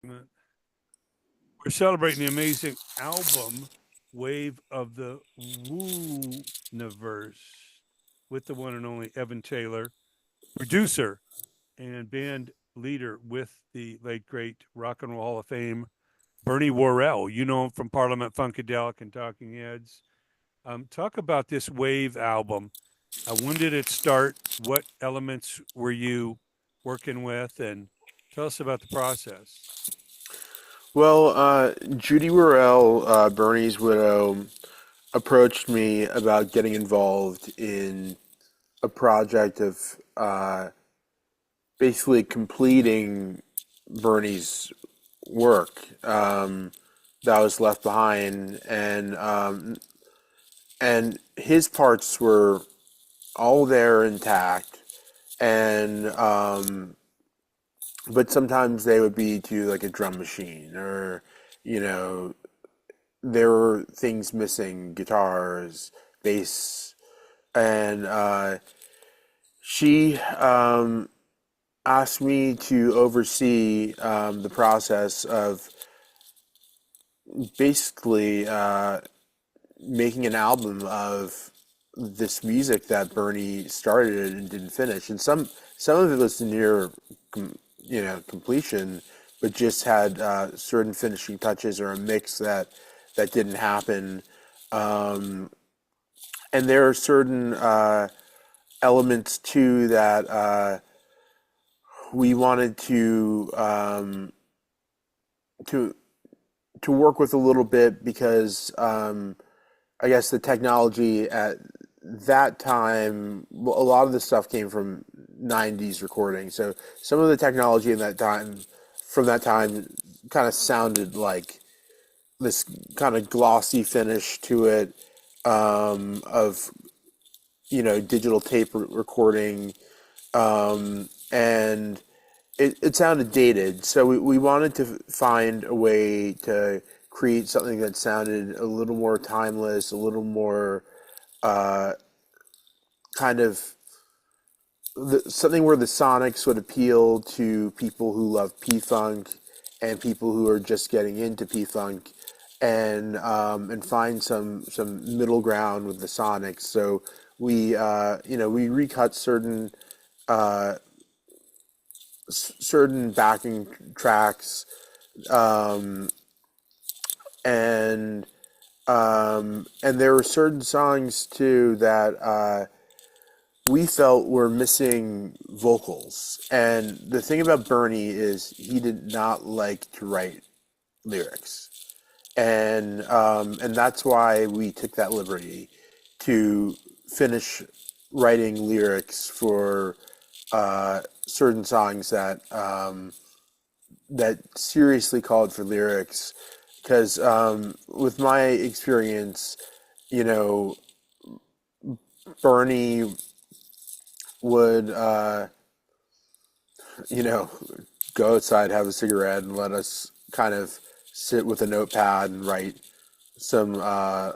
We're celebrating the amazing album Wave of the Wooniverse with the one and only Evan Taylor, producer and band leader with the late great Rock and Roll Hall of Fame Bernie Worrell. You know him from Parliament Funkadelic and Talking Heads. Talk about this Wave album. When did it start? What elements were you working with? And tell us about the process. Well, Judy Worrell, Bernie's widow, approached me about getting involved in a project of basically completing Bernie's work that was left behind, and his parts were all there intact, and but sometimes they would be to like a drum machine, or you know there were things missing, guitars, bass, and she asked me to oversee the process of basically making an album of this music that Bernie started and didn't finish, and some of it was near completion, but just had certain finishing touches or a mix that didn't happen. Um, and there are certain elements too that we wanted to to work with a little bit because I guess the technology at that time, well, a lot of the stuff came from '90s recording. So some of the technology in that time, from that time, kind of sounded like this kind of glossy finish to it, of digital tape recording, and it sounded dated. So we wanted to find a way to create something that sounded a little more timeless, a little more uh, kind of something where the sonics would appeal to people who love P-Funk and people who are just getting into P-Funk, and find some middle ground with the sonics. So we recut uh, certain backing tracks, um, and and there were certain songs too that we felt were missing vocals. And the thing about Bernie is he did not like to write lyrics, and that's why we took that liberty to finish writing lyrics for certain songs that seriously called for lyrics. Because with my experience, you know, Bernie would you know go outside, have a cigarette, and let us kind of sit with a notepad and write some uh,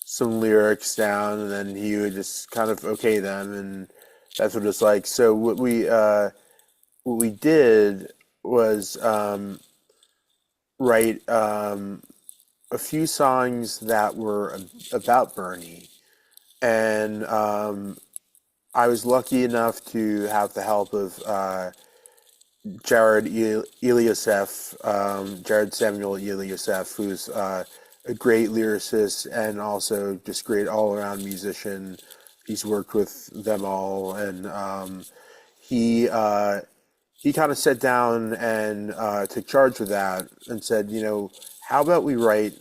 some lyrics down, and then he would just kind of okay them, and that's what it's like. So what we did was write a few songs that were about Bernie, and I was lucky enough to have the help of Jared Samuel Eliasef, who's a great lyricist and also just great all around musician. He's worked with them all, and he he kind of sat down and took charge of that and said, how about we write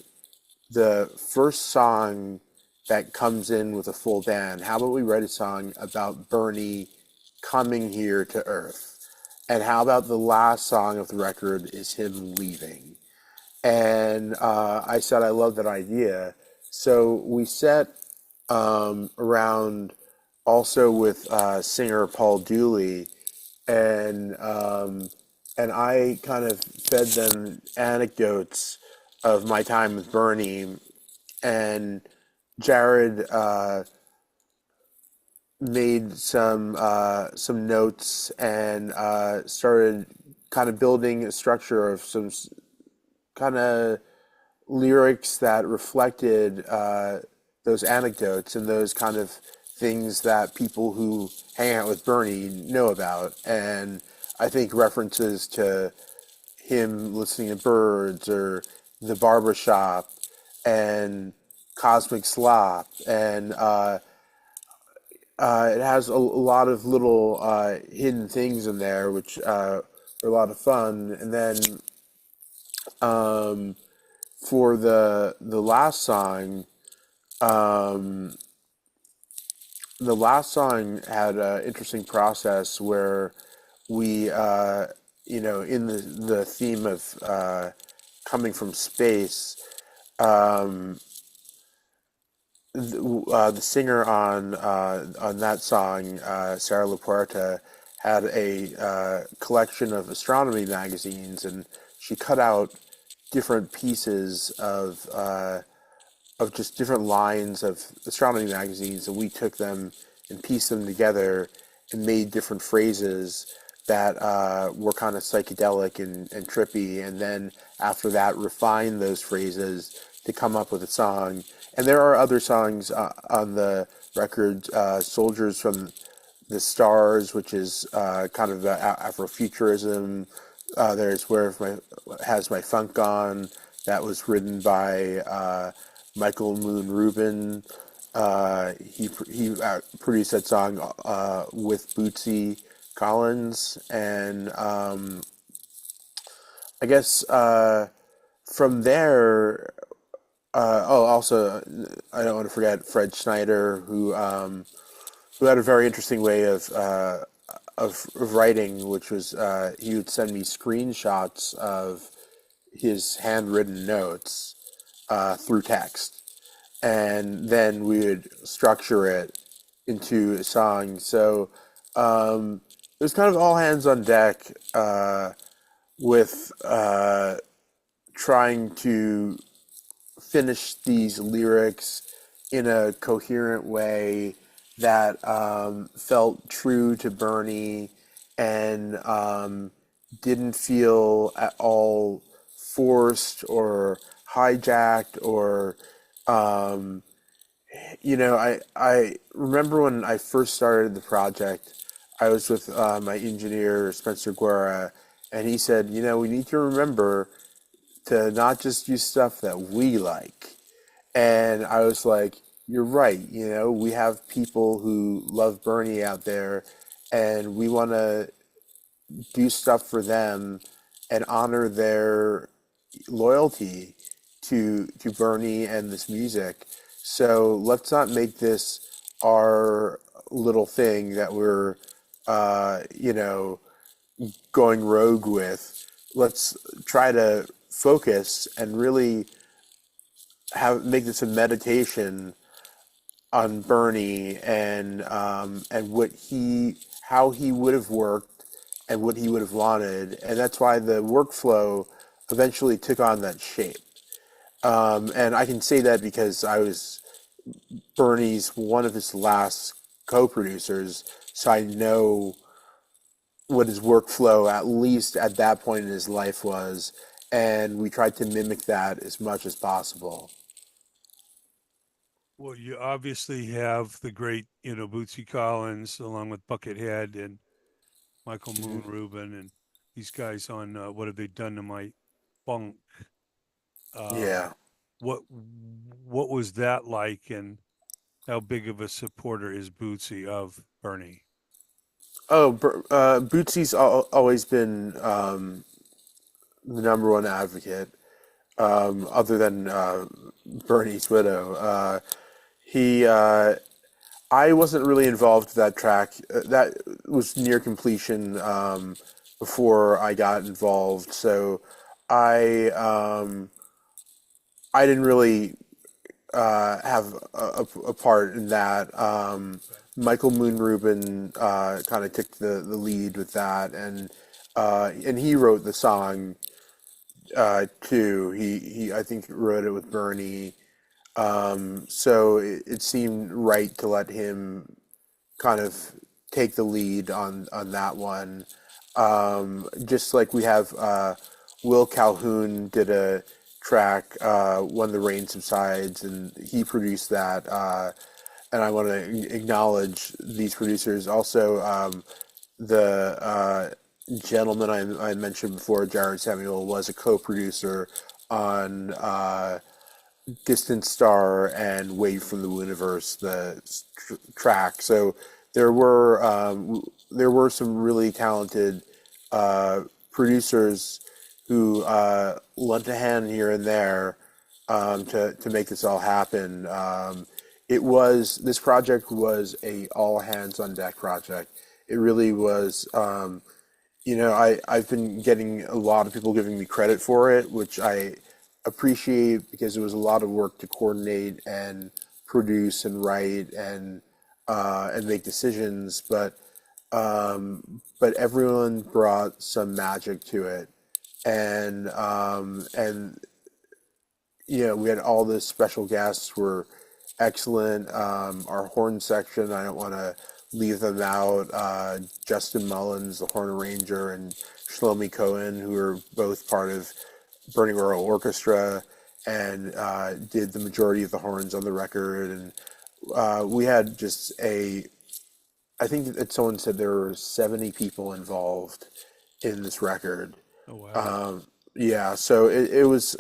the first song that comes in with a full band? How about we write a song about Bernie coming here to Earth? And how about the last song of the record is him leaving? And I said, I love that idea. So we set around also with singer Paul Dooley, and I kind of fed them anecdotes of my time with Bernie, and Jared made some notes and started kind of building a structure of some kind of lyrics that reflected those anecdotes and those kind of things that people who hang out with Bernie know about. And I think references to him listening to birds or the barbershop and Cosmic Slop and it has a lot of little hidden things in there, which are a lot of fun. And then um, for the last song, um, the last song had an interesting process where we, in the theme of coming from space, um, the singer on that song, Sarah Laporta, had a collection of astronomy magazines, and she cut out different pieces of just different lines of astronomy magazines, and we took them and pieced them together and made different phrases that were kind of psychedelic and trippy, and then after that refined those phrases to come up with a song. And there are other songs on the record, Soldiers from the Stars, which is kind of Afrofuturism. There's Where Has My Funk Gone, that was written by Michael Moon Rubin. He produced that song with Bootsy Collins, and I guess from there. Also, I don't want to forget Fred Schneider, who had a very interesting way of writing, which was he would send me screenshots of his handwritten notes through text, and then we would structure it into a song. So it was kind of all hands on deck with trying to finish these lyrics in a coherent way that felt true to Bernie and didn't feel at all forced or hijacked or I remember when I first started the project, I was with my engineer Spencer Guerra, and he said, we need to remember to not just use stuff that we like. And I was like, you're right. We have people who love Bernie out there, and we want to do stuff for them and honor their loyalty to Bernie and this music. So let's not make this our little thing that we're, going rogue with. Let's try to focus and really make this a meditation on Bernie and how he would have worked and what he would have wanted, and that's why the workflow eventually took on that shape. And I can say that because I was Bernie's one of his last co-producers, so I know what his workflow, at least at that point in his life, was, and we tried to mimic that as much as possible. Well, you obviously have the great, Bootsy Collins along with Buckethead and Michael Moon Mhm. Rubin and these guys on What Have They Done to My Funk? Um, Yeah. what was that like, and how big of a supporter is Bootsy of Bernie? Oh, Bootsy's always been the number one advocate, other than Bernie's widow. He, I wasn't really involved with that track. That was near completion before I got involved, so I I didn't really have a part in that. Michael Moon Rubin kind of took the lead with that, and he wrote the song too. He I think wrote it with Bernie. So it seemed right to let him kind of take the lead on that one. Just like we have Will Calhoun did a track, When the Rain Subsides, and he produced that. And I want to acknowledge these producers. Also, the gentleman I mentioned before, Jared Samuel, was a co-producer on Distant Star and Wave from the Wooniverse, the track. So there were some really talented producers who lent a hand here and there to make this all happen. This project was a all hands on deck project. It really was. I've been getting a lot of people giving me credit for it, which I appreciate because it was a lot of work to coordinate and produce and write and make decisions. But everyone brought some magic to it, and we had all the special guests were excellent. Our horn section, I don't want to leave them out. Justin Mullins, the horn arranger, and Shlomi Cohen, who are both part of Burning Worrell Orchestra and did the majority of the horns on the record. And we had I think that someone said there were 70 people involved in this record. Oh wow. Yeah, so it was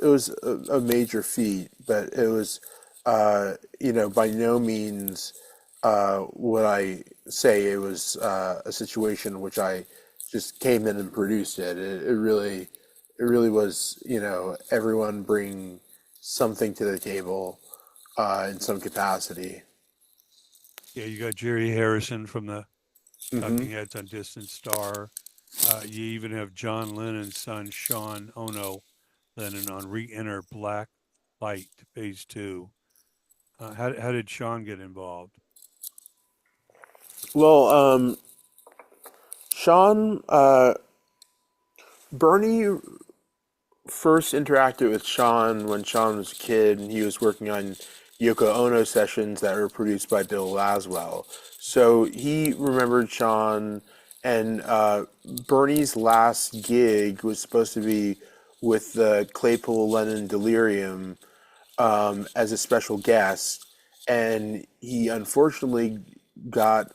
a major feat, but it was by no means would I say it was a situation in which I just came in and produced it. It really was, everyone bring something to the table in some capacity. Yeah, you got Jerry Harrison from the Hmm. Talking Heads on Distant Star. You even have John Lennon's son, Sean Ono Lennon, on Re-Enter Black Light Phase 2. How did Sean get involved? Well, Sean, Bernie first interacted with Sean when Sean was a kid, and he was working on Yoko Ono sessions that were produced by Bill Laswell. So he remembered Sean, and Bernie's last gig was supposed to be with the Claypool Lennon Delirium as a special guest, and he unfortunately got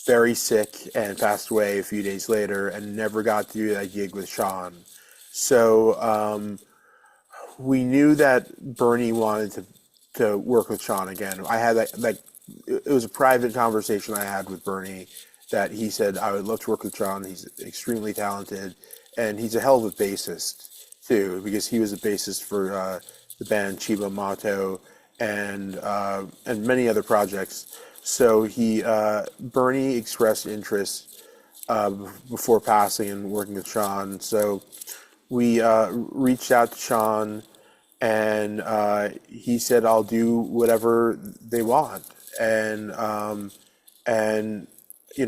very sick and passed away a few days later, and never got to do that gig with Sean. So we knew that Bernie wanted to work with Sean again. I had it was a private conversation I had with Bernie that he said I would love to work with Sean. He's extremely talented, and he's a hell of a bassist too, because he was a bassist for the band Chiba Mato and many other projects. So Bernie expressed interest before passing and working with Sean. So we reached out to Sean, and he said, "I'll do whatever they want." And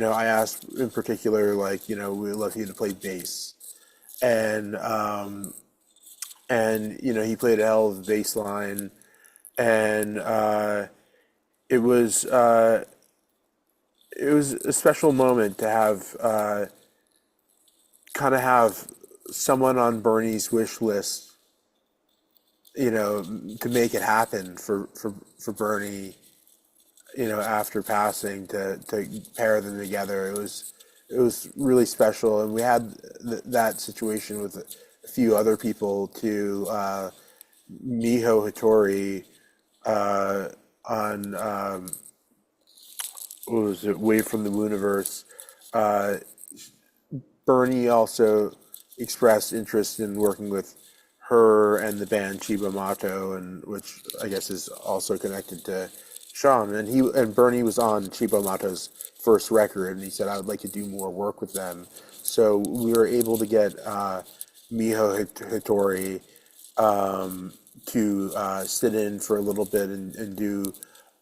I asked in particular, like, we'd love you to play bass, and he played a hell of a bass line, and it was uh, it was a special moment to have kind of have someone on Bernie's wish list, to make it happen for Bernie, after passing to pair them together. It was really special, and we had that situation with a few other people too. Miho Hattori on what was it, Wave from the Wooniverse. Uh, Bernie also expressed interest in working with her and the band Chiba Mato, and which I guess is also connected to Sean. And Bernie was on Chiba Mato's first record, and he said I would like to do more work with them. So we were able to get Miho Hattori to sit in for a little bit and do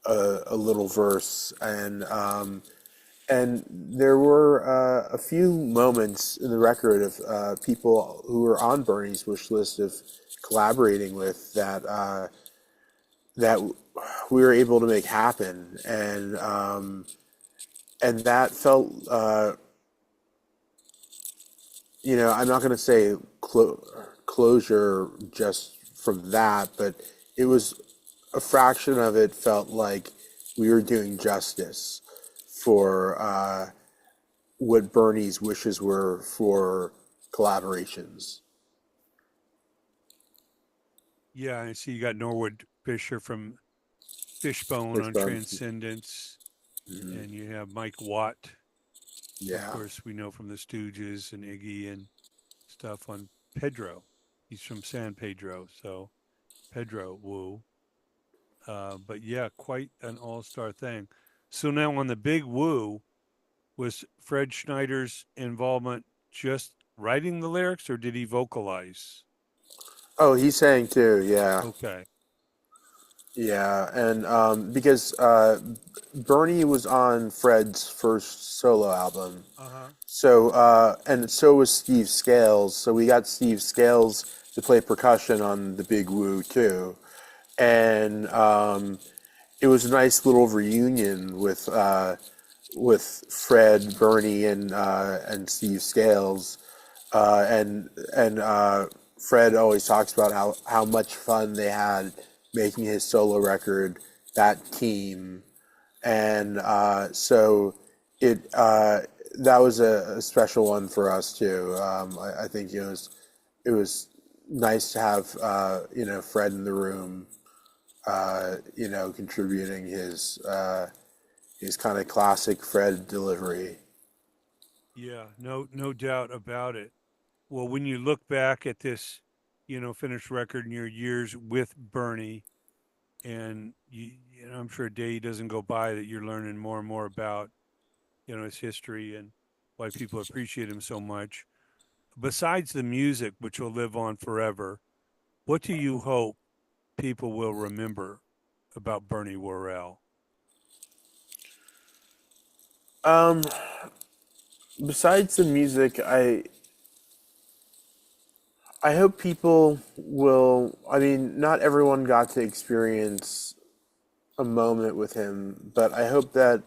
a little verse, and there were a few moments in the record of people who were on Bernie's wish list of collaborating with that we were able to make happen, and that felt I'm not going to say closure just from that, but it was a fraction of it felt like we were doing justice for what Bernie's wishes were for collaborations. Yeah, I see you got Norwood Fisher from Fishbone on Fishbone. Transcendence, Mhm. and you have Mike Watt, of Yeah. course, we know from the Stooges and Iggy and stuff on Pedro. He's from San Pedro, so Pedro Wu. But yeah, quite an all-star thing. So now on the Big Woo, was Fred Schneider's involvement just writing the lyrics, or did he vocalize? Oh, he sang too. Yeah. Okay. Yeah, and because Bernie was on Fred's first solo album, Uh huh. so and so was Steve Scales. So we got Steve Scales to play percussion on the Big Woo too, and it was a nice little reunion with Fred, Bernie, and Steve Scales, and Fred always talks about how much fun they had making his solo record, that team, and so it that was a special one for us too. I think it was nice to have Fred in the room, contributing his kind of classic Fred delivery. Yeah, no doubt about it. Well, when you look back at this, finished record in your years with Bernie, and I'm sure a day doesn't go by that you're learning more and more about, his history and why people appreciate him so much. Besides the music, which will live on forever, what do you hope people will remember about Bernie Worrell? Um, Besides the music, I hope people will. I mean, not everyone got to experience a moment with him, but I hope that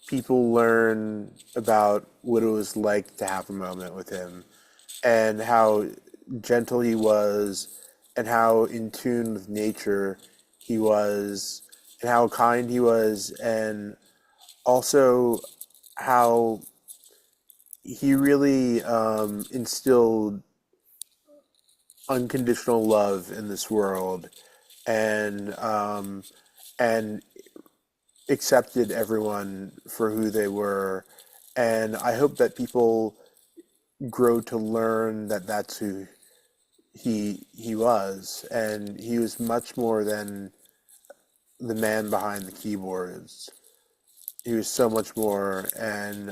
people learn about what it was like to have a moment with him and how gentle he was and how in tune with nature he was and how kind he was and also how he really instilled unconditional love in this world and accepted everyone for who they were. And I hope that people grow to learn that that's who he was, and he was much more than the man behind the keyboards. He was so much more, and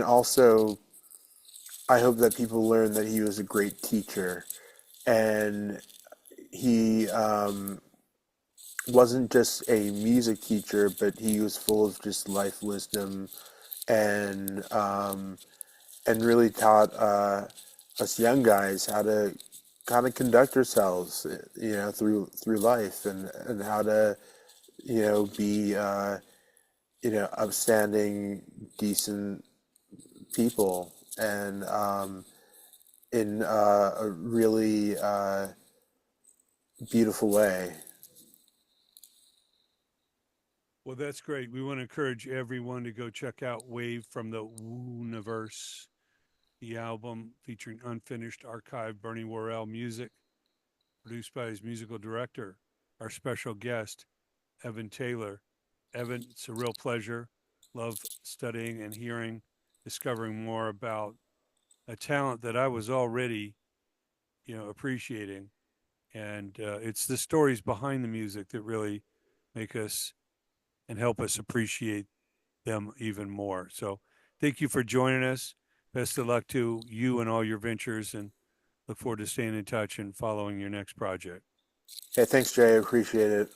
also I hope that people learn that he was a great teacher, and he wasn't just a music teacher, but he was full of just life wisdom and um, and really taught us young guys how to kind of conduct ourselves, through life and how to, be, upstanding, decent people, and in a really beautiful way. Well, that's great. We want to encourage everyone to go check out Wave from the Wooniverse, the album featuring unfinished archive Bernie Worrell music, produced by his musical director, our special guest, Evan Taylor. Evan, it's a real pleasure. Love studying and hearing, discovering more about a talent that I was already, appreciating. And it's the stories behind the music that really make us and help us appreciate them even more. So thank you for joining us. Best of luck to you and all your ventures, and look forward to staying in touch and following your next project. Hey, thanks, Jay. I appreciate it.